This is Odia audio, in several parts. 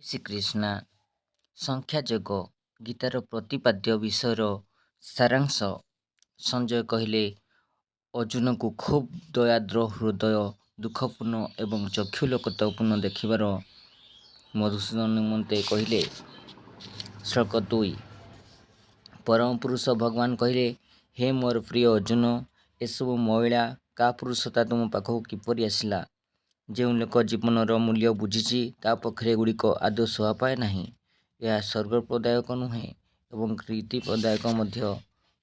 ଶ୍ରୀକ୍ରିଷ୍ଣା ସଂଖ୍ୟାଯୋଗ ଗୀତାର ପ୍ରତିପାଦ୍ୟ ବିଷୟର ସାରାଂଶ। ସଞ୍ଜୟ କହିଲେ, ଅର୍ଜୁନକୁ ଖୁବ୍ ଦୟାର୍ଦ୍ର ହୃଦୟ, ଦୁଃଖପୂର୍ଣ୍ଣ ଏବଂ ଚକ୍ଷୁଲୋକତପୂର୍ଣ୍ଣ ଦେଖିବାର ମଧୁସୂଦନ ନିମନ୍ତେ କହିଲେ। ଶ୍ଲୋକ 2। ପରମ ପୁରୁଷ ଭଗବାନ କହିଲେ, ହେ ମୋର ପ୍ରିୟ ଅର୍ଜୁନ, ଏସବୁ ମଇଳା କାପୁରୁଷତା ତୁମ ପାଖକୁ କିପରି ଆସିଲା? ଯେଉଁ ଲୋକ ଜୀବନର ମୂଲ୍ୟ ବୁଝିଛି ତା ପକ୍ଷରେ ଏଗୁଡ଼ିକ ଆଦୌ ଶୋଭା ପାଏ ନାହିଁ। ଏହା ସ୍ୱର୍ଗପ୍ରଦାୟକ ନୁହେଁ ଏବଂ କୀର୍ତ୍ତିପ୍ରଦାୟକ ମଧ୍ୟ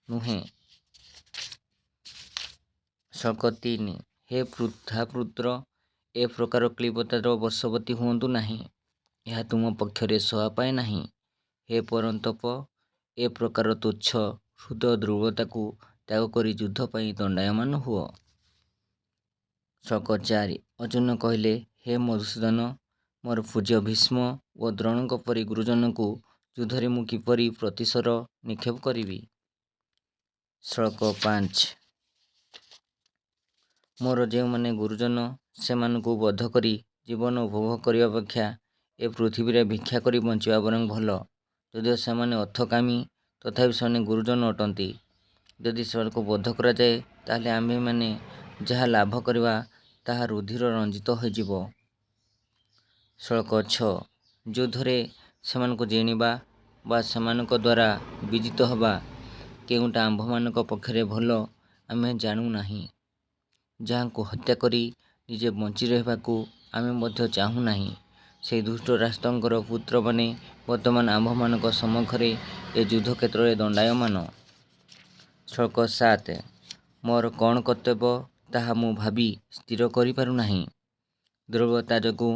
ନୁହେଁ। ଶ୍ଲୋକ 3। ହେ ପୃଥାପୁତ୍ର, ଏ ପ୍ରକାର କ୍ଳୀବତାର ବଶବର୍ତ୍ତୀ ହୁଅନ୍ତୁ ନାହିଁ। ଏହା ତୁମ ପକ୍ଷରେ ଶୋଭା ପାଏ ନାହିଁ। ହେ ପରନ୍ତପ, ଏ ପ୍ରକାର ତୁଚ୍ଛ ହୃଦୟ ଦୁର୍ବଳତାକୁ ତ୍ୟାଗ କରି ଯୁଦ୍ଧ ପାଇଁ ଦଣ୍ଡାୟମାନ ହୁଅ। ଶ୍ଲୋକ 4। ଅର୍ଜୁନ କହିଲେ, ହେ ମଧୁସୂଦନ, ମୋର ପୂଜ୍ୟ ଭୀଷ୍ମ ଓ ଦ୍ରୋଣଙ୍କ ପରି ଗୁରୁଜନଙ୍କୁ ଯୁଦ୍ଧରେ ମୁଁ କିପରି ପ୍ରତିଶର ନିକ୍ଷେପ କରିବି? ଶ୍ଲୋକ 5। ମୋର ଯେଉଁମାନେ ଗୁରୁଜନ, ସେମାନଙ୍କୁ ବଧ କରି ଜୀବନ ଉପଭୋଗ କରିବା ଅପେକ୍ଷା ଏ ପୃଥିବୀରେ ଭିକ୍ଷା କରି ବଞ୍ଚିବା ବରଂ ଭଲ। ଯଦିଓ ସେମାନେ ଅର୍ଥକାମୀ, ତଥାପି ସେମାନେ ଗୁରୁଜନ ଅଟନ୍ତି। ଯଦି ସେମାନଙ୍କୁ ବଧ କରାଯାଏ, ତାହେଲେ ଆମ୍ଭେମାନେ ଯାହା ଲାଭ କରିବା ତାହା ରୁଧିର ରଞ୍ଜିତ ହୋଇଯିବ। ଶ୍ଲୋକ 6। ଯୁଦ୍ଧରେ ସେମାନଙ୍କୁ ଜିଣିବା ବା ସେମାନଙ୍କ ଦ୍ୱାରା ବିଜିତ ହେବା କେଉଁଟା ଆମ୍ଭମାନଙ୍କ ପକ୍ଷରେ ଭଲ ଆମେ ଜାଣୁ ନାହିଁ। ଯାହାଙ୍କୁ ହତ୍ୟା କରି ନିଜେ ବଞ୍ଚି ରହିବାକୁ ଆମେ ମଧ୍ୟ ଚାହୁଁ ନାହିଁ, ସେହି ଦୁଷ୍ଟ ରାଷ୍ଟ୍ରଙ୍କର ପୁତ୍ରମାନେ ବର୍ତ୍ତମାନ ଆମ୍ଭମାନଙ୍କ ସମ୍ମୁଖରେ ଏ ଯୁଦ୍ଧକ୍ଷେତ୍ରରେ ଦଣ୍ଡାୟମାନ। ଶ୍ଲୋକ 7। ମୋର କ'ଣ କର୍ତ୍ତବ୍ୟ ତାହା ମୁଁ ଭାବି ସ୍ଥିର କରିପାରୁନାହିଁ। ଦୁର୍ବଳତା ଯୋଗୁଁ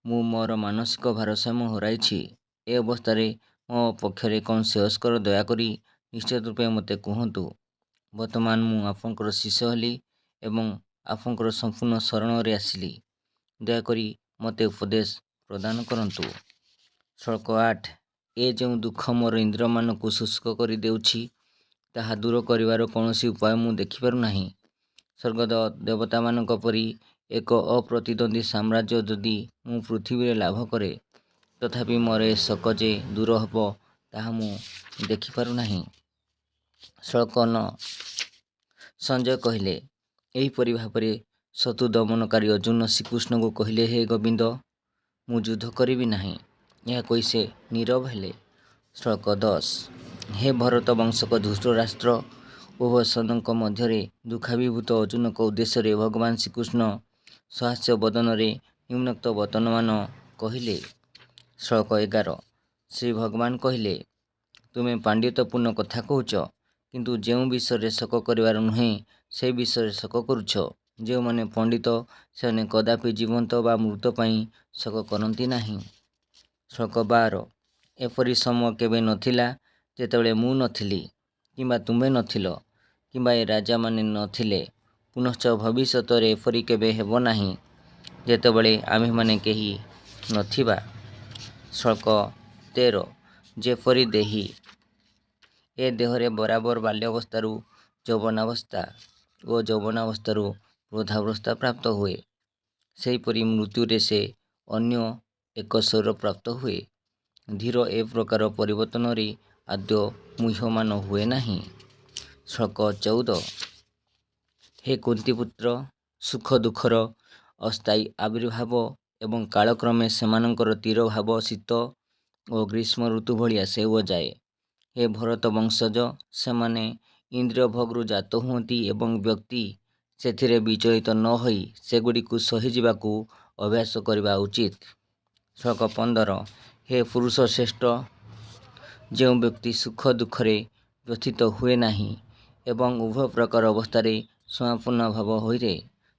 ମୁଁ ମୋର ମାନସିକ ଭାରସାମ୍ୟ ହରାଇଛି। ଏ ଅବସ୍ଥାରେ ମୋ ପକ୍ଷରେ କ'ଣ ଶ୍ରେୟସ୍କର ଦୟାକରି ନିଶ୍ଚିତ ରୂପେ ମୋତେ କୁହନ୍ତୁ। ବର୍ତ୍ତମାନ ମୁଁ ଆପଣଙ୍କର ଶିଷ୍ୟ ହେଲି ଏବଂ ଆପଣଙ୍କର ସମ୍ପୂର୍ଣ୍ଣ ଶରଣରେ ଆସିଲି। ଦୟାକରି ମୋତେ ଉପଦେଶ ପ୍ରଦାନ କରନ୍ତୁ। ଶ୍ଲୋକ 8। ଏ ଯେଉଁ ଦୁଃଖ ମୋର ଇନ୍ଦ୍ରିୟମାନଙ୍କୁ ଶୁଷ୍କ କରି ଦେଉଛି, ତାହା ଦୂର କରିବାର କୌଣସି ଉପାୟ ମୁଁ ଦେଖିପାରୁନାହିଁ। ସ୍ୱର୍ଗ ଦେବତାମାନଙ୍କ ପରି ଏକ ଅପ୍ରତିଦ୍ୱନ୍ଦ୍ୱୀ ସାମ୍ରାଜ୍ୟ ଯଦି ମୁଁ ପୃଥିବୀରେ ଲାଭ କରେ, ତଥାପି ମୋର ଏ ଶୋକ ଯେ ଦୂର ହେବ ତାହା ମୁଁ ଦେଖିପାରୁନାହିଁ। ଶ୍ଲୋକ 9। ସଞ୍ଜୟ କହିଲେ, ଏହିପରି ଭାବରେ ଶତ୍ରୁ ଦମନକାରୀ ଅର୍ଜୁନ ଶ୍ରୀକୃଷ୍ଣଙ୍କୁ କହିଲେ, ହେ ଗୋବିନ୍ଦ, ମୁଁ ଯୁଦ୍ଧ କରିବି ନାହିଁ। ଏହା କହି ସେ ନୀରବ ହେଲେ। ଶ୍ଲୋକ 10। ହେ ଭରତ ବଂଶକ ଧୃଷ୍ଟ ରାଷ୍ଟ୍ର, ଉଭୟ ସୈନ୍ୟଙ୍କ ମଧ୍ୟରେ ଦୁଃଖାଭିଭୂତ ଅର୍ଜୁନଙ୍କ ଉଦ୍ଦେଶ୍ୟରେ ଭଗବାନ ଶ୍ରୀକୃଷ୍ଣ ସହାସ୍ୟ ବଦନରେ ନିମ୍ନୋକ୍ତ ବର୍ତ୍ତମାନ କହିଲେ। ଶ୍ଲୋକ 11। ଶ୍ରୀ ଭଗବାନ କହିଲେ, ତୁମେ ପାଣ୍ଡିତ୍ୟପୂର୍ଣ୍ଣ କଥା କହୁଛ, କିନ୍ତୁ ଯେଉଁ ବିଷୟରେ ଶୋକ କରିବାର ନୁହେଁ ସେ ବିଷୟରେ ଶୋକ କରୁଛ। ଯେଉଁମାନେ ପଣ୍ଡିତ, ସେମାନେ କଦାପି ଜୀବନ୍ତ ବା ମୃତ ପାଇଁ ଶୋକ କରନ୍ତି ନାହିଁ। ଶ୍ଲୋକ 12। ଏପରି ସମୟ କେବେ ନଥିଲା ଯେତେବେଳେ ମୁଁ ନଥିଲି, କିମ୍ବା ତୁମେ ନଥିଲ, କିମ୍ବା ଏ ରାଜାମାନେ ନଥିଲେ। ପୁନଶ୍ଚ ଭବିଷ୍ୟତରେ ଏପରି କେବେ ହେବ ନାହିଁ ଯେତେବେଳେ ଆମ୍ଭେମାନେ କେହି ନଥିବା। ଶ୍ଲୋକ 13। ଯେପରି ଦେହୀ ଏ ଦେହରେ ବରାବର ବାଲ୍ୟାବସ୍ଥାରୁ ଯୌବନାବସ୍ଥା ଓ ଯୌବନାବସ୍ଥାରୁ ବୃଦ୍ଧାବସ୍ଥା ପ୍ରାପ୍ତ ହୁଏ, ସେହିପରି ମୃତ୍ୟୁରେ ସେ ଅନ୍ୟ ଏକ ଶରୀର ପ୍ରାପ୍ତ ହୁଏ। ଧୀର ଏ ପ୍ରକାର ପରିବର୍ତ୍ତନରେ ଆଦୌ ମୁହ୍ୟମାନ ହୁଏ ନାହିଁ। ଶ୍ଲୋକ 14। ହେ କୁନ୍ତୀପୁତ୍ର, ସୁଖ ଦୁଃଖର ଅସ୍ଥାୟୀ ଆବିର୍ଭାବ ଏବଂ କାଳକ୍ରମେ ସେମାନଙ୍କର ତିରୋଭାବ ଶୀତ ଓ ଗ୍ରୀଷ୍ମ ଋତୁ ଭଳି ଆସେ ଓ ଯାଏ। ହେ ଭରତ ବଂଶଜ, ସେମାନେ ଇନ୍ଦ୍ରିୟ ଭୋଗରୁ ଜାତ ହୁଅନ୍ତି ଏବଂ ବ୍ୟକ୍ତି ସେଥିରେ ବିଚଳିତ ନ ହୋଇ ସେଗୁଡ଼ିକୁ ସହିଯିବାକୁ ଅଭ୍ୟାସ କରିବା ଉଚିତ। ଶ୍ଲୋକ 15। ହେ ପୁରୁଷ ଶ୍ରେଷ୍ଠ, ଯେଉଁ ବ୍ୟକ୍ତି ସୁଖ ଦୁଃଖରେ ବ୍ୟଥିତ ହୁଏ ନାହିଁ ଏବଂ ଉଭୟ ପ୍ରକାର ଅବସ୍ଥାରେ ସମାପନ୍ନ ଭାବ ହୋଇରେ,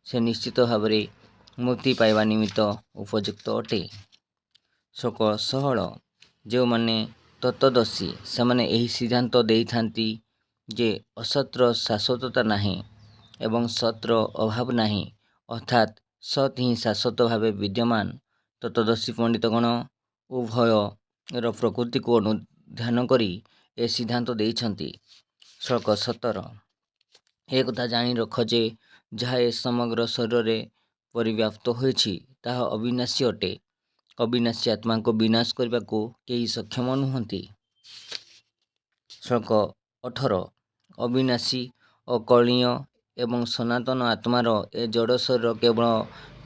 ସେ ନିଶ୍ଚିତ ଭାବରେ ମୁକ୍ତି ପାଇବା ନିମିତ୍ତ ଉପଯୁକ୍ତ ଅଟେ। ଶ୍ଲୋକ 16। ଯେଉଁମାନେ ତତ୍ତ୍ୱଦର୍ଶୀ ସେମାନେ ଏହି ସିଦ୍ଧାନ୍ତ ଦେଇଥାନ୍ତି ଯେ ଅସତ୍ର ଶାଶ୍ୱତତା ନାହିଁ ଏବଂ ସତ୍ର ଅଭାବ ନାହିଁ, ଅର୍ଥାତ୍ ସତ୍ ହିଁ ଶାଶ୍ୱତ ଭାବେ ବିଦ୍ୟମାନ। ତତ୍ତ୍ୱଦର୍ଶୀ ପଣ୍ଡିତଗଣ ଉଭୟର ପ୍ରକୃତିକୁ ଅନୁଧ୍ୟାନ କରି ଏ ସିଦ୍ଧାନ୍ତ ଦେଇଛନ୍ତି। ଶ୍ଲୋକ 17। ଏ କଥା ଜାଣି ରଖ ଯେ ଯାହା ଏ ସମଗ୍ର ଶରୀରରେ ପରିବ୍ୟାପ୍ତ ହୋଇଛି ତାହା ଅବିନାଶୀ ଅଟେ ଅବିନାଶୀ ଆତ୍ମାଙ୍କୁ ବିନାଶ କରିବାକୁ କେହି ସକ୍ଷମ ନୁହନ୍ତି। ଶ୍ଲୋକ 18 ଅବିନାଶୀ ଅକଳନୀୟ ଏବଂ ସନାତନ ଆତ୍ମାର ଏ ଜଡ଼ ଶରୀର କେବଳ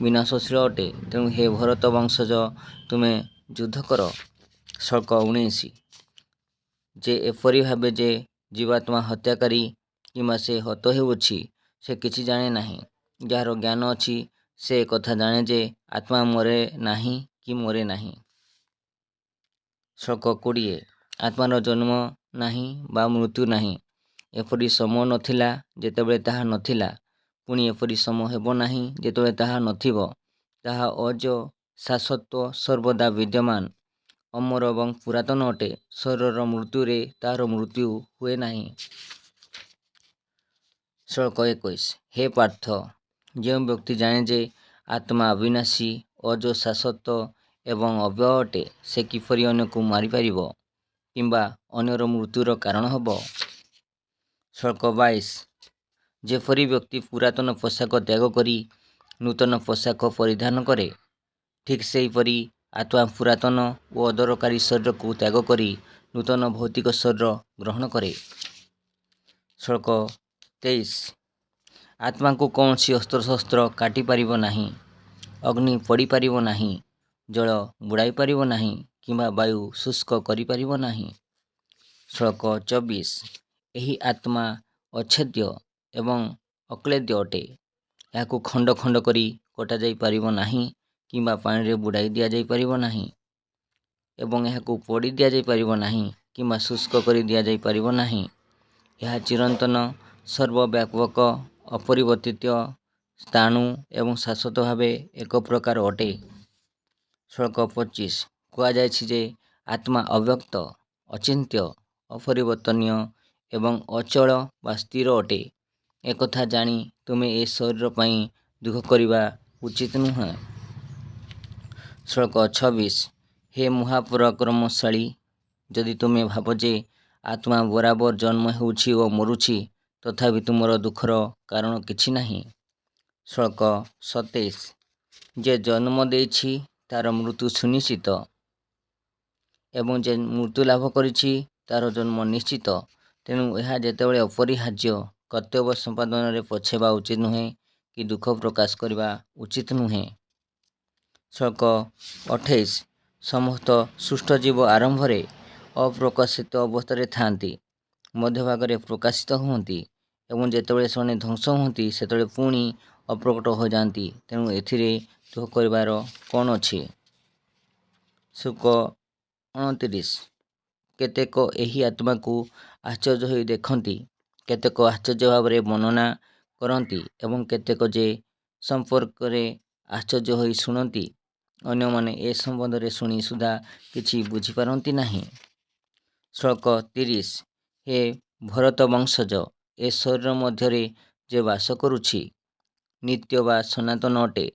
ବିନାଶଶୀଳ ଅଟେ। ତେଣୁ ହେ ଭରତ ବଂଶଜ ତୁମେ ଯୁଦ୍ଧ କର। ଶ୍ଲୋକ 19 ଯେ ଏପରି ଭାବେ ଯେ ଜୀବାତ୍ମା ହତ୍ୟାକାରୀ କିମ୍ବା ସେ ହତ ହେଉଅଛି ସେ କିଛି ଜାଣେ ନାହିଁ। ଯାହାର ଜ୍ଞାନ ଅଛି ସେ କଥା ଜାଣେ ଯେ ଆତ୍ମା ମରେ ନାହିଁ କି ମରେ ନାହିଁ। ଶ୍ଲୋକ 20 ଆତ୍ମାର ଜନ୍ମ ନାହିଁ ବା ମୃତ୍ୟୁ ନାହିଁ। ଏପରି ସମୟ ନଥିଲା ଯେତେବେଳେ ତାହା ନଥିଲା, ପୁଣି ଏପରି ସମୟ ହେବ ନାହିଁ ଯେତେବେଳେ ତାହା ନଥିବ। ତାହା ଅଜ ଶାଶ୍ୱତ ସର୍ବଦା ବିଦ୍ୟମାନ ଅମର ଏବଂ ପୁରାତନ ଅଟେ। ଶରୀରର ମୃତ୍ୟୁରେ ତାହାର ମୃତ୍ୟୁ ହୁଏ ନାହିଁ। ଶ୍ଲୋକ 21 ହେ ପାର୍ଥ, ଯେଉଁ ବ୍ୟକ୍ତି ଜାଣେ ଯେ ଆତ୍ମା ଅବିନାଶୀ ଅଜ ଶାଶ୍ୱତ ଏବଂ ଅବ୍ୟୟ ଅଟେ, ସେ କିପରି ଅନ୍ୟକୁ ମାରିପାରିବ କିମ୍ବା ଅନ୍ୟର ମୃତ୍ୟୁର କାରଣ ହେବ। ଶ୍ଲୋକ 22 ଯେପରି ବ୍ୟକ୍ତି ପୁରାତନ ପୋଷାକ ତ୍ୟାଗ କରି ନୂତନ ପୋଷାକ ପରିଧାନ କରେ, ଠିକ୍ ସେହିପରି ଆତ୍ମା ପୁରାତନ ଓ ଅଦରକାରୀ ଶରୀରକୁ ତ୍ୟାଗ କରି ନୂତନ ଭୌତିକ ଶରୀର ଗ୍ରହଣ କରେ। ଶ୍ଲୋକ 23 ଆତ୍ମାକୁ କୌଣସି ଅସ୍ତ୍ରଶସ୍ତ୍ର କାଟିପାରିବ ନାହିଁ, ଅଗ୍ନି ପୋଡ଼ିପାରିବ ନାହିଁ, ଜଳ ବୁଡ଼ାଇ ପାରିବ ନାହିଁ କିମ୍ବା ବାୟୁ ଶୁଷ୍କ କରିପାରିବ ନାହିଁ। ଶ୍ଲୋକ 24 ଏହି ଆତ୍ମା ଅଚ୍ଛେଦ୍ୟ ଏବଂ ଅକ୍ଳେଦ୍ୟ ଅଟେ। ଏହାକୁ ଖଣ୍ଡ ଖଣ୍ଡ କରି କଟାଯାଇ ପାରିବ ନାହିଁ କିମ୍ବା ପାଣିରେ ବୁଡ଼ାଇ ଦିଆଯାଇପାରିବ ନାହିଁ ଏବଂ ଏହାକୁ ପୋଡ଼ି ଦିଆଯାଇପାରିବ ନାହିଁ କିମ୍ବା ଶୁଷ୍କ କରି ଦିଆଯାଇପାରିବ ନାହିଁ। ଏହା ଚିରନ୍ତନ, ସର୍ବବ୍ୟାପକ, ଅପରିବର୍ତ୍ତିତ, ସ୍ଥାଣୁ ଏବଂ ଶାଶ୍ୱତ ଭାବେ ଏକ ପ୍ରକାର ଅଟେ। ଶ୍ଲୋକ 25 କୁହାଯାଇଛି ଯେ ଆତ୍ମା ଅବ୍ୟକ୍ତ, ଅଚିନ୍ତ୍ୟ, ଅପରିବର୍ତ୍ତନୀୟ ଏବଂ ଅଚଳ ବା ସ୍ଥିର ଅଟେ। ଏକଥା ଜାଣି ତୁମେ ଏ ଶରୀର ପାଇଁ ଦୁଃଖ କରିବା ଉଚିତ ନୁହେଁ। ଶ୍ଲୋକ 26 ହେ ମହାପରାକ୍ରମଶାଳୀ, ଯଦି ତୁମେ ଭାବ ଯେ ଆତ୍ମା ବରାବର ଜନ୍ମ ହେଉଛି ଓ ମରୁଛି, ତଥାପି ତୁମର ଦୁଃଖର କାରଣ କିଛି ନାହିଁ। ଶ୍ଲୋକ 27 ଯେ ଜନ୍ମ ଦେଇଛି ତାର ମୃତ୍ୟୁ ସୁନିଶ୍ଚିତ ଏବଂ ଯେ ମୃତ୍ୟୁ ଲାଭ କରିଛି ତାର ଜନ୍ମ ନିଶ୍ଚିତ। ତେଣୁ ଏହା ଯେତେବେଳେ ଅପରିହାର୍ଯ୍ୟ, କର୍ତ୍ତବ୍ୟ ସମ୍ପାଦନରେ ପଛେଇବା ଉଚିତ ନୁହେଁ କି ଦୁଃଖ ପ୍ରକାଶ କରିବା ଉଚିତ ନୁହେଁ। ଶ୍ଲୋକ 28 ସମସ୍ତ ସୃଷ୍ଟ ଜୀବ ଆରମ୍ଭରେ ଅପ୍ରକାଶିତ ଅବସ୍ଥାରେ ଥାଆନ୍ତି, ମଧ୍ୟଭାଗରେ ପ୍ରକାଶିତ ହୁଅନ୍ତି ଏବଂ ଯେତେବେଳେ ସେମାନେ ଧ୍ୱଂସ ହୁଅନ୍ତି ସେତେବେଳେ ପୁଣି ଅପ୍ରକଟ ହୋଇଯାଆନ୍ତି। ତେଣୁ ଏଥିରେ ଦୁଃଖ କରିବାର କ'ଣ ଅଛି। ଶ୍ଲୋକ 29 କେତେକ ଏହି ଆତ୍ମାକୁ ଆଶ୍ଚର୍ଯ୍ୟ ହୋଇ ଦେଖନ୍ତି, କେତେକ ଆଶ୍ଚର୍ଯ୍ୟ ଭାବରେ ବର୍ଣ୍ଣନା କରନ୍ତି ଏବଂ କେତେକ ଯେ ସମ୍ପର୍କରେ ଆଶ୍ଚର୍ଯ୍ୟ ହୋଇ ଶୁଣନ୍ତି, ଅନ୍ୟମାନେ ଏ ସମ୍ବନ୍ଧରେ ଶୁଣି ସୁଦ୍ଧା କିଛି ବୁଝିପାରନ୍ତି ନାହିଁ। ଶ୍ଲୋକ 30 ହେ ଭରତ ବଂଶଜ, ଏ ଶରୀର ମଧ୍ୟରେ ଯେ ବାସ କରୁଛି ନିତ୍ୟ ବା ସନାତନ ଅଟେ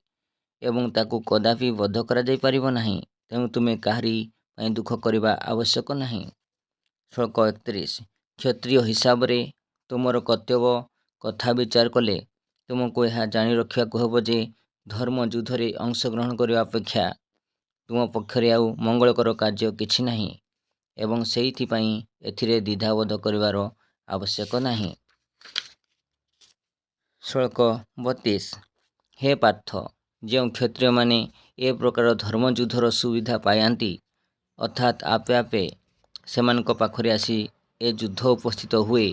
ଏବଂ ତାକୁ କଦାପି ବଦ୍ଧ କରାଯାଇପାରିବ ନାହିଁ। ତେଣୁ ତୁମେ କାହାରି ପାଇଁ ଦୁଃଖ କରିବା ଆବଶ୍ୟକ ନାହିଁ। ଶ୍ଲୋକ 31 କ୍ଷତ୍ରିୟ ହିସାବରେ ତୁମର କର୍ତ୍ତବ୍ୟ କଥା ବିଚାର କଲେ ତୁମକୁ ଏହା ଜାଣି ରଖିବାକୁ ହେବ ଯେ ଧର୍ମ ଯୁଦ୍ଧରେ ଅଂଶଗ୍ରହଣ କରିବା ଅପେକ୍ଷା ତୁମ ପକ୍ଷରେ ଆଉ ମଙ୍ଗଳକର କାର୍ଯ୍ୟ କିଛି ନାହିଁ ଏବଂ ସେଇଥିପାଇଁ ଏଥିରେ ଦ୍ୱିଧାବୋଧ କରିବାର ଆବଶ୍ୟକ ନାହିଁ। ଶ୍ଲୋକ 32 ହେ ପାର୍ଥ, ଯେଉଁ କ୍ଷତ୍ରିୟମାନେ ଏ ପ୍ରକାର ଧର୍ମଯୁଦ୍ଧର ସୁବିଧା ପାଆନ୍ତି, ଅର୍ଥାତ୍ ଆପେ ଆପେ ସେମାନଙ୍କ ପାଖରେ ଆସି ଏ ଯୁଦ୍ଧ ଉପସ୍ଥିତ ହୁଏ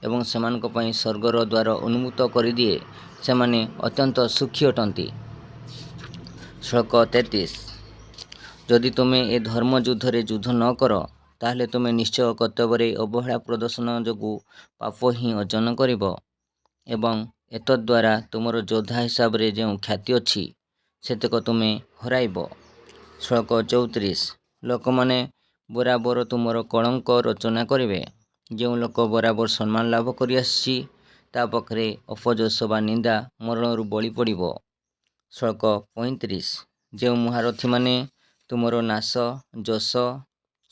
ଏବଂ ସେମାନଙ୍କ ପାଇଁ ସ୍ୱର୍ଗର ଦ୍ୱାର ଉନ୍ମୁକ୍ତ କରିଦିଏ, ସେମାନେ ଅତ୍ୟନ୍ତ ସୁଖୀ ଅଟନ୍ତି। ଶ୍ଲୋକ 33 ଯଦି ତୁମେ ଏ ଧର୍ମ ଯୁଦ୍ଧରେ ଯୁଦ୍ଧ ନ କର, ତାହେଲେ ତୁମେ ନିଶ୍ଚୟ କର୍ତ୍ତବ୍ୟରେ ଅବହେଳା ପ୍ରଦର୍ଶନ ଯୋଗୁଁ ପାପ ହିଁ ଅର୍ଜନ କରିବ ଏବଂ ଏତଦ୍ଦ୍ୱାରା ତୁମର ଯୋଦ୍ଧା ହିସାବରେ ଯେଉଁ ଖ୍ୟାତି ଅଛି ସେତକ ତୁମେ ହରାଇବ। ଶ୍ଲୋକ 34 ଲୋକମାନେ ବରାବର ତୁମର କଳଙ୍କ ରଚନା କରିବେ। ଯେଉଁ ଲୋକ ବରାବର ସମ୍ମାନ ଲାଭ କରିଆସିଛି ତା ପାଖରେ ଅପଯଶ ବା ନିନ୍ଦା ମରଣରୁ ବଳି ପଡ଼ିବ। ଶ୍ଲୋକ 35 ଯେଉଁ ମହାରଥୀମାନେ ତୁମର ନାଶ, ଯଶ,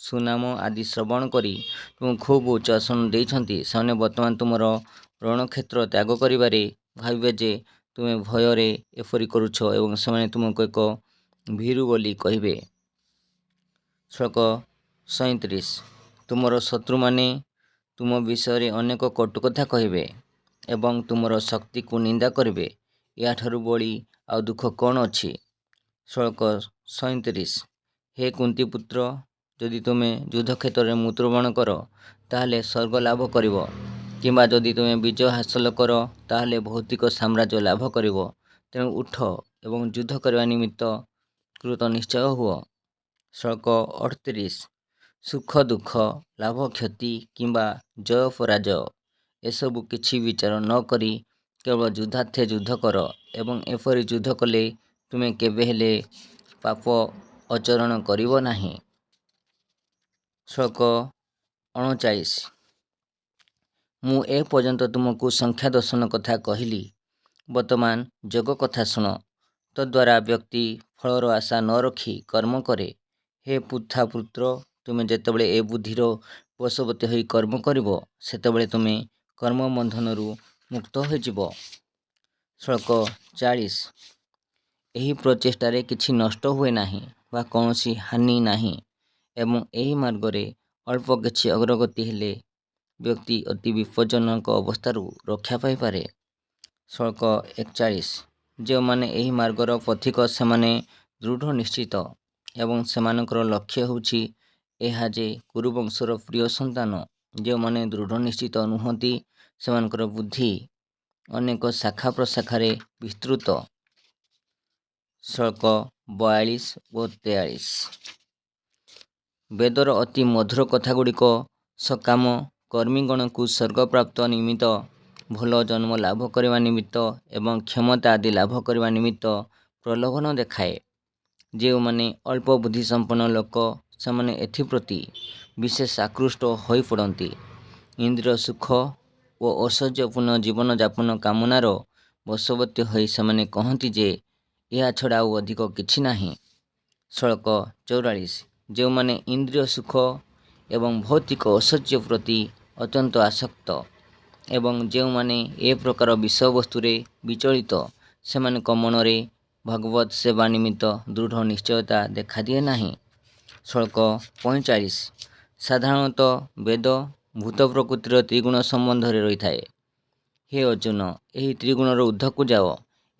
ସୁନାମ ଆଦି ଶ୍ରବଣ କରି ତୁମକୁ ଖୁବ୍ ଉଚ୍ଚ ଆସନ ଦେଇଛନ୍ତି, ସେମାନେ ବର୍ତ୍ତମାନ ତୁମର ରଣକ୍ଷେତ୍ର ତ୍ୟାଗ କରିବାରେ ଭାବିବେ ଯେ ତୁମେ ଭୟରେ ଏପରି କରୁଛ ଏବଂ ସେମାନେ ତୁମକୁ ଏକ ଭୀରୁ ବୋଲି କହିବେ। ଶ୍ଳୋକ 37। ତୁମର ଶତ୍ରୁମାନେ ତୁମ ବିଷୟରେ ଅନେକ କଟୁକଥା କହିବେ ଏବଂ ତୁମର ଶକ୍ତିକୁ ନିନ୍ଦା କରିବେ। ଏହାଠାରୁ ବଳି ଆଉ ଦୁଃଖ କ'ଣ ଅଛି? ଶ୍ଳୋକ 37। ହେ କୁନ୍ତିପୁତ୍ର, ଯଦି ତୁମେ ଯୁଦ୍ଧକ୍ଷେତ୍ରରେ ମୃତ୍ୟୁବରଣ କର ତାହେଲେ ସ୍ୱର୍ଗ ଲାଭ କରିବ, କିମ୍ବା ଯଦି ତୁମେ ବିଜୟ ହାସଲ କର ତାହେଲେ ଭୌତିକ ସାମ୍ରାଜ୍ୟ ଲାଭ କରିବ। ତେଣୁ ଉଠ ଏବଂ ଯୁଦ୍ଧ କରିବା ନିମିତ୍ତ କୃତ ନିଶ୍ଚୟ ହୁଅ। ଶ୍ଳୋକ 38। ସୁଖ ଦୁଃଖ, ଲାଭ କ୍ଷତି କିମ୍ବା ଜୟ ପରାଜୟ ଏସବୁ କିଛି ବିଚାର ନ କରି କେବଳ ଯୁଦ୍ଧାର୍ଥେ ଯୁଦ୍ଧ କର ଏବଂ ଏପରି ଯୁଦ୍ଧ କଲେ ତୁମେ କେବେ ହେଲେ ପାପ ଆଚରଣ କରିବ ନାହିଁ। ଶ୍ଳୋକ 39। ମୁଁ ଏ ପର୍ଯ୍ୟନ୍ତ ତୁମକୁ ସଂଖ୍ୟା ଦର୍ଶନ କଥା କହିଲି, ବର୍ତ୍ତମାନ ଯୋଗ କଥା ଶୁଣ। ତଦ୍ୱାରା ବ୍ୟକ୍ତି ଫଳର ଆଶା ନ ରଖି କର୍ମ କରେ। ହେ ପୃଥାପୁତ୍ର, ତୁମେ ଯେତେବେଳେ ଏ ବୁଦ୍ଧିର ବଶବର୍ତ୍ତୀ ହୋଇ କର୍ମ କରିବ ସେତେବେଳେ ତୁମେ କର୍ମବନ୍ଧନରୁ ମୁକ୍ତ ହୋଇଯିବ। ଶ୍ଳୋକ 40। ଏହି ପ୍ରଚେଷ୍ଟାରେ କିଛି ନଷ୍ଟ ହୁଏ ନାହିଁ ବା କୌଣସି ହାନି ନାହିଁ ଏବଂ ଏହି ମାର୍ଗରେ ଅଳ୍ପ କିଛି ଅଗ୍ରଗତି ହେଲେ ବ୍ୟକ୍ତି ଅତି ବିପଜ୍ଜନକ ଅବସ୍ଥାରୁ ରକ୍ଷା ପାଇପାରେ। ଶ୍ଳୋକ 41। ଯେଉଁମାନେ ଏହି ମାର୍ଗର ପଥିକ ସେମାନେ ଦୃଢ଼ ନିଶ୍ଚିତ ଏବଂ ସେମାନଙ୍କର ଲକ୍ଷ୍ୟ ହେଉଛି ଏହା ଯେ କୁରୁବଂଶର ପ୍ରିୟ ସନ୍ତାନ। ଯେଉଁମାନେ ଦୃଢ଼ ନିଶ୍ଚିତ ନୁହନ୍ତି ସେମାନଙ୍କର ବୁଦ୍ଧି ଅନେକ ଶାଖା ପ୍ରଶାଖାରେ ବିସ୍ତୃତ। ଶ୍ଳୋକ 42 ଓ 43। ବେଦର ଅତି ମଧୁର କଥାଗୁଡ଼ିକ ସକାମ କର୍ମୀଗଣଙ୍କୁ ସ୍ୱର୍ଗପ୍ରାପ୍ତ ନିମିତ୍ତ, ଭଲ ଜନ୍ମ ଲାଭ କରିବା ନିମିତ୍ତ ଏବଂ କ୍ଷମତା ଆଦି ଲାଭ କରିବା ନିମିତ୍ତ ପ୍ରଲୋଭନ ଦେଖାଏ। ଯେଉଁମାନେ ଅଳ୍ପ ବୁଦ୍ଧିସମ୍ପନ୍ନ ଲୋକ ସେମାନେ ଏଥିପ୍ରତି ବିଶେଷ ଆକୃଷ୍ଟ ହୋଇପଡ଼ନ୍ତି। ଇନ୍ଦ୍ରିୟ ସୁଖ ଓ ଐଶ୍ୱର୍ଯ୍ୟପୂର୍ଣ୍ଣ ଜୀବନଯାପନ କାମନାର ବଶବର୍ତ୍ତୀ ହୋଇ ସେମାନେ କହନ୍ତି ଯେ ଏହା ଛଡ଼ା ଆଉ ଅଧିକ କିଛି ନାହିଁ। ଶ୍ଳୋକ 44। ଯେଉଁମାନେ ଇନ୍ଦ୍ରିୟ ସୁଖ ଏବଂ ଭୌତିକ ଐଶ୍ୱର୍ଯ୍ୟ ପ୍ରତି ଅତ୍ୟନ୍ତ ଆସକ୍ତ ଏବଂ ଯେଉଁମାନେ ଏ ପ୍ରକାର ବିଷୟବସ୍ତୁରେ ବିଚଳିତ ସେମାନଙ୍କ ମନରେ ଭଗବତ୍ ସେବା ନିମିତ୍ତ ଦୃଢ଼ ନିଶ୍ଚୟତା ଦେଖାଦିଏ ନାହିଁ। ଶ୍ଳୋକ 45। ସାଧାରଣତଃ ବେଦ ଭୂତ ପ୍ରକୃତିର ତ୍ରିଗୁଣ ସମ୍ବନ୍ଧରେ ରହିଥାଏ। ହେ ଅର୍ଜୁନ, ଏହି ତ୍ରିଗୁଣର ঊର୍ଦ୍ଧ୍ୱକୁ ଯାଅ,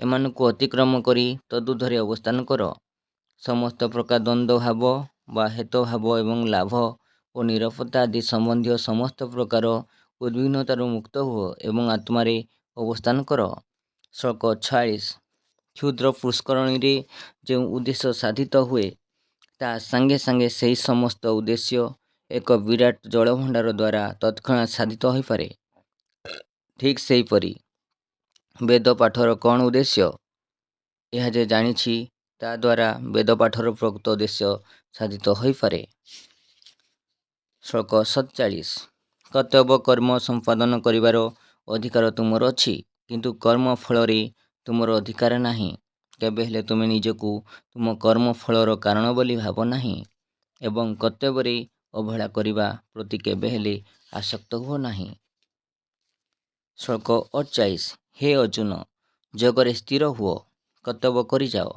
ଏମାନଙ୍କୁ ଅତିକ୍ରମ କରି ତଦୂର୍ଦ୍ଧ୍ୱରେ ଅବସ୍ଥାନ କର। ସମସ୍ତ ପ୍ରକାର ଦ୍ୱନ୍ଦ୍ୱ ଭାବ ବା ହେତଭାବ ଏବଂ ଲାଭ ଓ ନିରାପତ୍ତା ଆଦି ସମ୍ବନ୍ଧୀୟ ସମସ୍ତ ପ୍ରକାର ଉଦ୍ବିଗ୍ନତାରୁ ମୁକ୍ତ ହୁଅ ଏବଂ ଆତ୍ମାରେ ଅବସ୍ଥାନ କର। ଶ୍ଳୋକ 46। କ୍ଷୁଦ୍ର ପୁଷ୍କରଣୀରେ ଯେଉଁ ଉଦ୍ଦେଶ୍ୟ ସାଧିତ ହୁଏ ତାହା ସାଙ୍ଗେ ସାଙ୍ଗେ ସେହି ସମସ୍ତ ଉଦ୍ଦେଶ୍ୟ ଏକ ବିରାଟ ଜଳଭଣ୍ଡାର ଦ୍ୱାରା ତତ୍କ୍ଷଣାତ୍ ସାଧିତ ହୋଇପାରେ। ଠିକ୍ ସେହିପରି ବେଦ ପାଠର କ'ଣ ଉଦ୍ଦେଶ୍ୟ? ଏହା ଯେ ଜାଣିଛି ତା ଦ୍ୱାରା ବେଦ ପାଠର ପ୍ରକୃତ ଉଦ୍ଦେଶ୍ୟ ସାଧିତ ହୋଇପାରେ। ଶ୍ଳୋକ 47। କର୍ତ୍ତବ୍ୟ କର୍ମ ସମ୍ପାଦନ କରିବାର ଅଧିକାର ତୁମର ଅଛି, କିନ୍ତୁ କର୍ମ ଫଳରେ ତୁମର ଅଧିକାର ନାହିଁ। କେବେ ହେଲେ ତୁମେ ନିଜକୁ ତୁମ କର୍ମ ଫଳର କାରଣ ବୋଲି ଭାବ ନାହିଁ ଏବଂ କର୍ତ୍ତବ୍ୟରେ ଅବହେଳା କରିବା ପ୍ରତି କେବେ ହେଲେ ଆସକ୍ତ ହୁଅ ନାହିଁ। ଶ୍ଳୋକ 48। ହେ ଅର୍ଜୁନ, ଯୋଗରେ ସ୍ଥିର ହୁଅ, କର୍ତ୍ତବ୍ୟ କରିଯାଅ,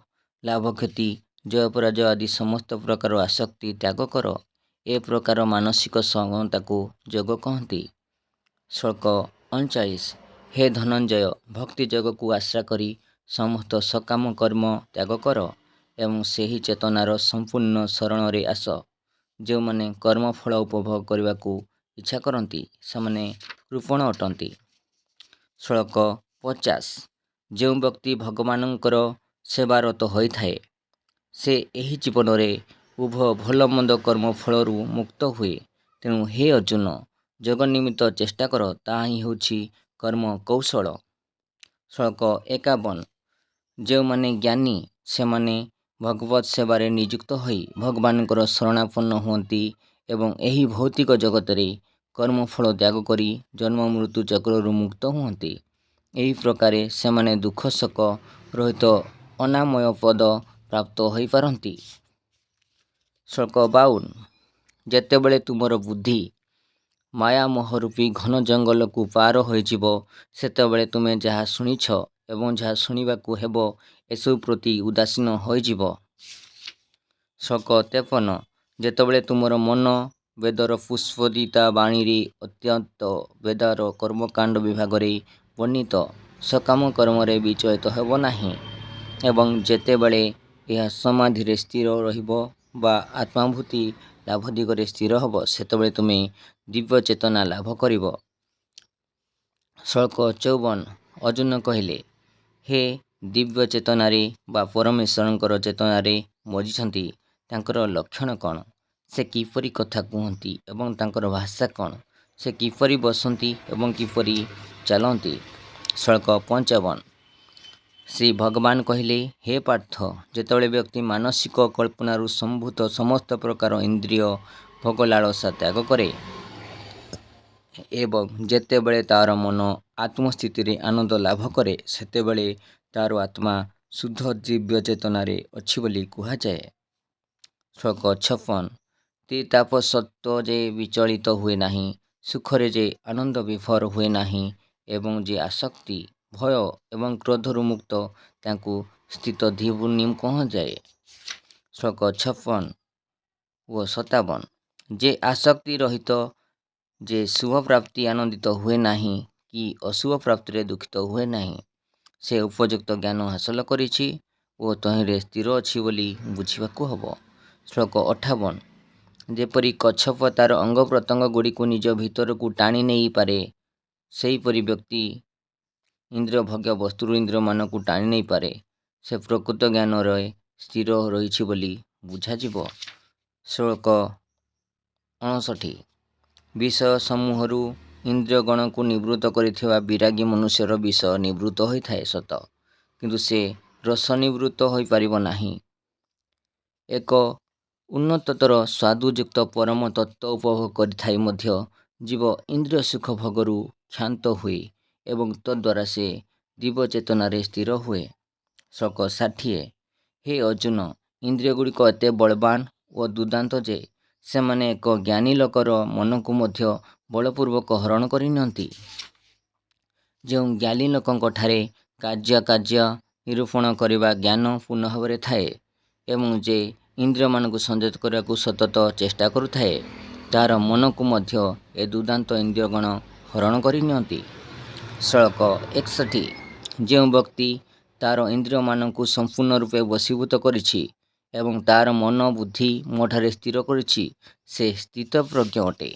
ଲାଭ କ୍ଷତି ଜୟ ପରାଜୟ ଆଦି ସମସ୍ତ ପ୍ରକାର ଆସକ୍ତି ତ୍ୟାଗ କର। ଏ ପ୍ରକାର ମାନସିକ ସଂଯମତାକୁ ଯୋଗ କହନ୍ତି। ଶ୍ଳୋକ 39। ହେ ଧନଞ୍ଜୟ, ଭକ୍ତି ଯୋଗକୁ ଆଶ୍ରା କରି ସମସ୍ତ ସକାମ କର୍ମ ତ୍ୟାଗ କର ଏବଂ ସେହି ଚେତନାର ସମ୍ପୂର୍ଣ୍ଣ ଶରଣରେ ଆସ। ଯେଉଁମାନେ କର୍ମଫଳ ଉପଭୋଗ କରିବାକୁ ଇଚ୍ଛା କରନ୍ତି ସେମାନେ କୃପଣ ଅଟନ୍ତି। ଶ୍ଳୋକ 50। ଯେଉଁ ବ୍ୟକ୍ତି ଭଗବାନଙ୍କର ସେବାରତ ହୋଇଥାଏ ସେ ଏହି ଜୀବନରେ ଉଭୟ ଭଲ ମନ୍ଦ କର୍ମ ଫଳରୁ ମୁକ୍ତ ହୁଏ। ତେଣୁ ହେ ଅର୍ଜୁନ, ଯୋଗ ନିମିତ୍ତ ଚେଷ୍ଟା କର, ତାହା ହିଁ ହେଉଛି କର୍ମ କୌଶଳ। ଶ୍ଳୋକ 51। ଯେଉଁମାନେ ଜ୍ଞାନୀ ସେମାନେ ଭଗବତ୍ ସେବାରେ ନିଯୁକ୍ତ ହୋଇ ଭଗବାନଙ୍କର ଶରଣାପନ୍ନ ହୁଅନ୍ତି ଏବଂ ଏହି ଭୌତିକ ଜଗତରେ କର୍ମଫଳ ତ୍ୟାଗ କରି ଜନ୍ମ ମୃତ୍ୟୁ ଚକ୍ରରୁ ମୁକ୍ତ ହୁଅନ୍ତି। ଏହି ପ୍ରକାରେ ସେମାନେ ଦୁଃଖ ଶୋକ ରହିତ ଅନାମୟ ପଦ ପ୍ରାପ୍ତ ହୋଇପାରନ୍ତି। ଶ୍ଳୋକ 52। ଯେତେବେଳେ ତୁମର ବୁଦ୍ଧି ମାୟାମୋହରୂପୀ ଘନ ଜଙ୍ଗଲକୁ ପାର ହୋଇଯିବ ସେତେବେଳେ ତୁମେ ଯାହା ଶୁଣିଛ ଏବଂ ଯାହା ଶୁଣିବାକୁ ହେବ ଏସବୁ ପ୍ରତି ଉଦାସୀନ ହୋଇଯିବ। ଶ୍ଳୋକ 53। ଯେତେବେଳେ ତୁମର ମନ ବେଦର ପୁଷ୍ପଦିତା ବାଣୀରେ ଅତ୍ୟନ୍ତ ବେଦର କର୍ମକାଣ୍ଡ ବିଭାଗରେ ବର୍ଣ୍ଣିତ ସକାମ କର୍ମରେ ବିଚଳିତ ହେବ ନାହିଁ ଏବଂ ଯେତେବେଳେ ଏହା ସମାଧିରେ ସ୍ଥିର ରହିବ ବା ଆତ୍ମାଭୂତି ଲାଭ ଦିଗରେ ସ୍ଥିର ହେବ ସେତେବେଳେ ତୁମେ ଦିବ୍ୟ ଚେତନା ଲାଭ କରିବ। ଶ୍ଳୋକ 54 ଅର୍ଜୁନ କହିଲେ, ହେ ଦିବ୍ୟ ଚେତନାରେ ବା ପରମେଶ୍ୱରଙ୍କର ଚେତନାରେ ମଜିଛନ୍ତି ତାଙ୍କର ଲକ୍ଷଣ କ'ଣ? ସେ କିପରି କଥା କୁହନ୍ତି ଏବଂ ତାଙ୍କର ଭାଷା କ'ଣ? ସେ କିପରି ବସନ୍ତି ଏବଂ କିପରି ଚାଲନ୍ତି? ଶ୍ଳୋକ 55 ଶ୍ରୀ ଭଗବାନ କହିଲେ, ହେ ପାର୍ଥ, ଯେତେବେଳେ ବ୍ୟକ୍ତି ମାନସିକ କଳ୍ପନାରୁ ସମ୍ଭୂତ ସମସ୍ତ ପ୍ରକାର ଇନ୍ଦ୍ରିୟ ଭୋଗ ଲାଳସା ତ୍ୟାଗ କରେ ଏବଂ ଯେତେବେଳେ ତାର ମନ ଆତ୍ମସ୍ଥିତିରେ ଆନନ୍ଦ ଲାଭ କରେ ସେତେବେଳେ ତାର ଆତ୍ମା ଶୁଦ୍ଧ ଦିବ୍ୟ ଚେତନାରେ ଅଛି ବୋଲି କୁହାଯାଏ। ଶ୍ଳୋକ 56 ତ୍ରିତାପ ସତ୍ତ୍ୱ ଯେ ବିଚଳିତ ହୁଏ ନାହିଁ, ସୁଖରେ ଯେ ଆନନ୍ଦ ବିଭୋର ହୁଏ ନାହିଁ ଏବଂ ଯେ ଆସକ୍ତି ଭୟ ଏବଂ କ୍ରୋଧରୁ ମୁକ୍ତ ତାଙ୍କୁ ସ୍ଥିତ ଧିବୁନି କୁହାଯାଏ। ଶ୍ଳୋକ 56 ଓ 57 ଯେ ଆସକ୍ତି ରହିତ, ଯେ ଶୁଭ ପ୍ରାପ୍ତି ଆନନ୍ଦିତ ହୁଏ ନାହିଁ କି ଅଶୁଭ ପ୍ରାପ୍ତିରେ ଦୁଃଖିତ ହୁଏ ନାହିଁ, ସେ ଉପଯୁକ୍ତ ଜ୍ଞାନ ହାସଲ କରିଛି ଓ ତହିଁରେ ସ୍ଥିର ଅଛି ବୋଲି ବୁଝିବାକୁ ହେବ। ଶ୍ଳୋକ 58 ଯେପରି କଚ୍ଛପ ତାର ଅଙ୍ଗ ପ୍ରତ୍ୟଙ୍ଗ ଗୁଡ଼ିକୁ ନିଜ ଭିତରକୁ ଟାଣି ନେଇପାରେ, ସେହିପରି ବ୍ୟକ୍ତି ଇନ୍ଦ୍ରିୟ ଭୋଗ୍ୟ ବସ୍ତୁରୁ ଇନ୍ଦ୍ରିୟମାନଙ୍କୁ ଟାଣି ନେଇପାରେ, ସେ ପ୍ରକୃତ ଜ୍ଞାନରେ ସ୍ଥିର ରହିଛି ବୋଲି ବୁଝାଯିବ। ଶ୍ଳୋକ 59 ବିଷୟ ସମୂହରୁ ଇନ୍ଦ୍ରିୟଗଣକୁ ନିବୃତ୍ତ କରିଥିବା ବିରାଗୀ ମନୁଷ୍ୟର ବିଷୟ ନିବୃତ୍ତ ହୋଇଥାଏ ସତ, କିନ୍ତୁ ସେ ରସ ନିବୃତ୍ତ ହୋଇପାରିବ ନାହିଁ। ଏକ ଉନ୍ନତତର ସ୍ୱାଦୁଯୁକ୍ତ ପରମ ତତ୍ତ୍ୱ ଉପଭୋଗ କରିଥାଇ ମଧ୍ୟ ଜୀବ ଇନ୍ଦ୍ରିୟ ସୁଖ ଭୋଗରୁ କ୍ଷାନ୍ତ ହୁଏ ଏବଂ ତଦ୍ୱାରା ସେ ଦିବ୍ୟ ଚେତନାରେ ସ୍ଥିର ହୁଏ। ଶ୍ଳୋକ 60 ହେ ଅର୍ଜୁନ, ଇନ୍ଦ୍ରିୟଗୁଡ଼ିକ ଏତେ ବଳବାନ ଓ ଦୁର୍ଦାନ୍ତ ଯେ ସେମାନେ ଏକ ଜ୍ଞାନୀ ଲୋକର ମନକୁ ମଧ୍ୟ ବଳପୂର୍ବକ ହରଣ କରିନିଅନ୍ତି। ଯେଉଁ ଜ୍ଞାନୀ ଲୋକଙ୍କଠାରେ କାର୍ଯ୍ୟ ନିରୂପଣ କରିବା ଜ୍ଞାନ ପୂର୍ଣ୍ଣ ଭାବରେ ଥାଏ ଏବଂ ଯେ ଇନ୍ଦ୍ରିୟମାନଙ୍କୁ ସଂଯତ କରିବାକୁ ସତତ ଚେଷ୍ଟା କରୁଥାଏ, ତାହାର ମନକୁ ମଧ୍ୟ ଏ ଦୁର୍ଦାନ୍ତ ଇନ୍ଦ୍ରିୟଗଣ ହରଣ କରିନିଅନ୍ତି। ଶ୍ଳୋକ 61 ଯେଉଁ ବ୍ୟକ୍ତି ତାର ଇନ୍ଦ୍ରିୟମାନଙ୍କୁ ସମ୍ପୂର୍ଣ୍ଣ ରୂପେ ବଶୀଭୂତ କରିଛି ଏବଂ ତାର ମନ ବୁଦ୍ଧି ମୋଠାରେ ସ୍ଥିର କରିଛି, ସେ ସ୍ଥିତପ୍ରଜ୍ଞ ଅଟେ।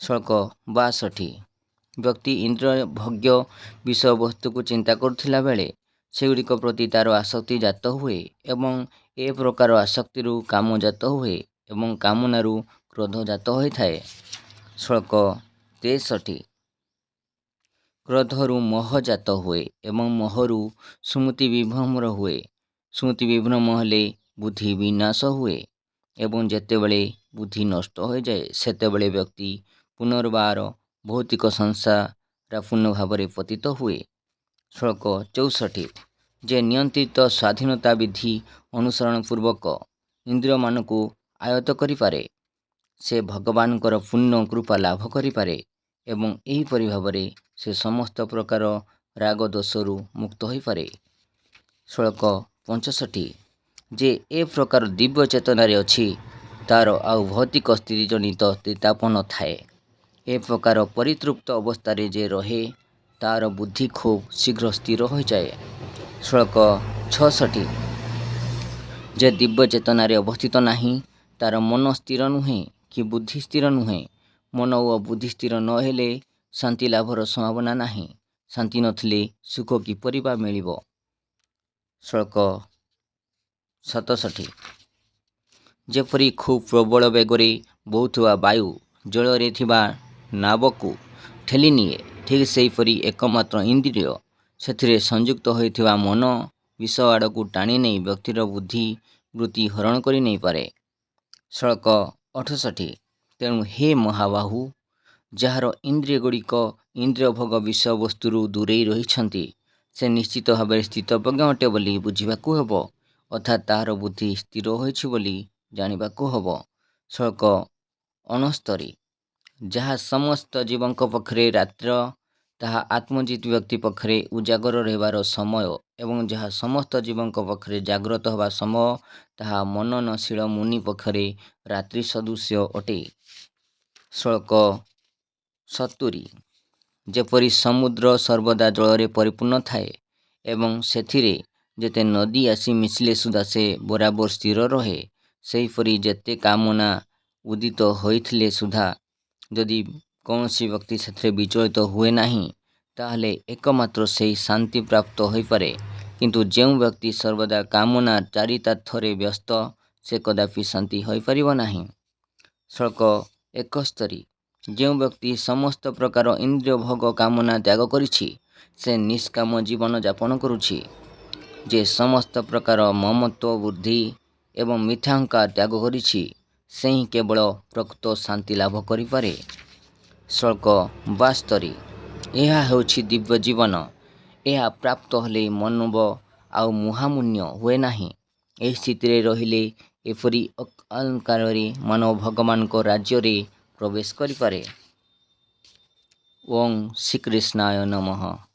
ଶ୍ଳୋକ 62 ବ୍ୟକ୍ତି ଇନ୍ଦ୍ରିୟ ଭୋଗ୍ୟ ବିଷୟବସ୍ତୁକୁ ଚିନ୍ତା କରୁଥିଲା ବେଳେ ସେଗୁଡ଼ିକ ପ୍ରତି ତାର ଆସକ୍ତି ଜାତ ହୁଏ ଏବଂ ଏ ପ୍ରକାର ଆସକ୍ତିରୁ କାମ ଜାତ ହୁଏ ଏବଂ କାମନାରୁ କ୍ରୋଧ ଜାତ ହୋଇଥାଏ। ଶ୍ଳୋକ 63 କ୍ରୋଧରୁ ମୋହ ଜାତ ହୁଏ ଏବଂ ମୋହରୁ ସ୍ମୃତି ବିଭ୍ରମ ହୁଏ। ସ୍ମୃତି ବିଭ୍ରମ ହେଲେ ବୁଦ୍ଧି ବିନାଶ ହୁଏ ଏବଂ ଯେତେବେଳେ ବୁଦ୍ଧି ନଷ୍ଟ ହୋଇଯାଏ ସେତେବେଳେ ବ୍ୟକ୍ତି ପୁନର୍ବାର ଭୌତିକ ସଂସାରାପନ୍ନ ଭାବରେ ପତିତ ହୁଏ। ଶ୍ଳୋକ 64 ଯେ ନିୟନ୍ତ୍ରିତ ସ୍ୱାଧୀନତା ବିଧି ଅନୁସରଣ ପୂର୍ବକ ଇନ୍ଦ୍ରିୟମାନଙ୍କୁ ଆୟତ୍ତ କରିପାରେ, ସେ ଭଗବାନଙ୍କର ପୂର୍ଣ୍ଣ କୃପା ଲାଭ କରିପାରେ ଏବଂ ଏହିପରି ଭାବରେ ସେ ସମସ୍ତ ପ୍ରକାର ରାଗ ଦୋଷରୁ ମୁକ୍ତ ହୋଇପାରେ। ଶ୍ଳୋକ 65 ଯେ ଏ ପ୍ରକାର ଦିବ୍ୟ ଚେତନାରେ ଅଛି, ତାର ଆଉ ଭୌତିକ ସ୍ଥିତି ଜନିତ ତ୍ରିତାପ ନଥାଏ। ଏ ପ୍ରକାର ପରିତୃପ୍ତ ଅବସ୍ଥାରେ ଯେ ରହେ, ତାର ବୁଦ୍ଧି ଖୁବ୍ ଶୀଘ୍ର ସ୍ଥିର ହୋଇଯାଏ। ଶ୍ଳୋକ 66 ଯେ ଦିବ୍ୟ ଚେତନାରେ ଅବସ୍ଥିତ ନାହିଁ, ତାର ମନ ସ୍ଥିର ନୁହେଁ କି ବୁଦ୍ଧି ସ୍ଥିର ନୁହେଁ। ମନ ଓ ବୁଦ୍ଧି ସ୍ଥିର ନ ହେଲେ ଶାନ୍ତି ଲାଭର ସମ୍ଭାବନା ନାହିଁ। ଶାନ୍ତି ନଥିଲେ ସୁଖ କିପରି ବା ମିଳିବ? ଶ୍ଳୋକ 67 ଯେପରି ଖୁବ୍ ପ୍ରବଳ ବେଗରେ ବହୁଥିବା ବାୟୁ ଜଳରେ ଥିବା ନାବକୁ ଠେଲିନିଏ, ଠିକ୍ ସେହିପରି ଏକମାତ୍ର ଇନ୍ଦ୍ରିୟ, ସେଥିରେ ସଂଯୁକ୍ତ ହୋଇଥିବା ମନ ବିଷୟ ଆଡ଼କୁ ଟାଣି ନେଇ ବ୍ୟକ୍ତିର ବୁଦ୍ଧି ବୃତ୍ତି ହରଣ କରି ନେଇପାରେ। ଶ୍ଳୋକ 68 ତେଣୁ ହେ ମହାବାହୁ, ଯାହାର ଇନ୍ଦ୍ରିୟଗୁଡ଼ିକ ଇନ୍ଦ୍ରିୟଭୋଗ ବିଷୟବସ୍ତୁରୁ ଦୂରେଇ ରହିଛନ୍ତି, ସେ ନିଶ୍ଚିତ ଭାବରେ ସ୍ଥିତପ୍ରଜ୍ଞ ଅଟେ ବୋଲି ବୁଝିବାକୁ ହେବ, ଅର୍ଥାତ୍ ତାହାର ବୁଦ୍ଧି ସ୍ଥିର ହୋଇଛି ବୋଲି ଜାଣିବାକୁ ହେବ। ଶ୍ଳୋକ 69 ଯାହା ସମସ୍ତ ଜୀବଙ୍କ ପକ୍ଷରେ ରାତ୍ର ତାହା ଆତ୍ମଜିତ ବ୍ୟକ୍ତି ପକ୍ଷରେ ଉଜାଗର ରହିବାର ସମୟ ଏବଂ ଯାହା ସମସ୍ତ ଜୀବଙ୍କ ପକ୍ଷରେ ଜାଗ୍ରତ ହେବା ସମୟ, ତାହା ମନନଶୀଳ ମୁନି ପକ୍ଷରେ ରାତ୍ରି ସଦୃଶ୍ୟ ଅଟେ। ଶ୍ଲୋକ 70। ଯେପରି ସମୁଦ୍ର ସର୍ବଦା ଜଳରେ ପରିପୂର୍ଣ୍ଣ ଥାଏ ଏବଂ ସେଥିରେ ଯେତେ ନଦୀ ଆସି ମିଶିଲେ ସୁଦ୍ଧା ସେ ବରାବର ସ୍ଥିର ରହେ, ସେହିପରି ଯେତେ କାମନା ଉଦିତ ହୋଇଥିଲେ ସୁଦ୍ଧା ଯଦି କୌଣସି ବ୍ୟକ୍ତି ସେଥିରେ ବିଚଳିତ ହୁଏ ନାହିଁ, ତାହେଲେ ଏକମାତ୍ର ସେହି ଶାନ୍ତି ପ୍ରାପ୍ତ ହୋଇପାରେ। କିନ୍ତୁ ଯେଉଁ ବ୍ୟକ୍ତି ସର୍ବଦା କାମନା ଚାରିତାର୍ଥରେ ବ୍ୟସ୍ତ, ସେ କଦାପି ଶାନ୍ତି ହୋଇପାରିବ ନାହିଁ। ଶ୍ଲୋକ 71। ଯେଉଁ ବ୍ୟକ୍ତି ସମସ୍ତ ପ୍ରକାର ଇନ୍ଦ୍ରିୟ ଭୋଗ କାମନା ତ୍ୟାଗ କରିଛି, ସେ ନିଷ୍କାମ ଜୀବନ ଯାପନ କରୁଛି। ଯେ ସମସ୍ତ ପ୍ରକାର ମମତ୍ୱ ବୁଦ୍ଧି ଏବଂ ମିଥ୍ୟାହଙ୍କାର ତ୍ୟାଗ କରିଛି, ସେ ହିଁ କେବଳ ପ୍ରକୃତ ଶାନ୍ତି ଲାଭ କରିପାରେ। ଶ୍ଲୋକ 72। ଏହା ହେଉଛି ଦିବ୍ୟ ଜୀବନ। ଏହା ପ୍ରାପ୍ତ ହେଲେ ମାନବ ଆଉ ମହାମୂନ୍ୟ ହୁଏ ନାହିଁ। ଏହି ସ୍ଥିତିରେ ରହିଲେ ଏପରି ଅକାଳରେ ମାନବ ଭଗବାନଙ୍କ ରାଜ୍ୟରେ ପ୍ରବେଶ କରିପାରେ। ଓଁ ଶ୍ରୀକୃଷ୍ଣାୟ ନମଃ।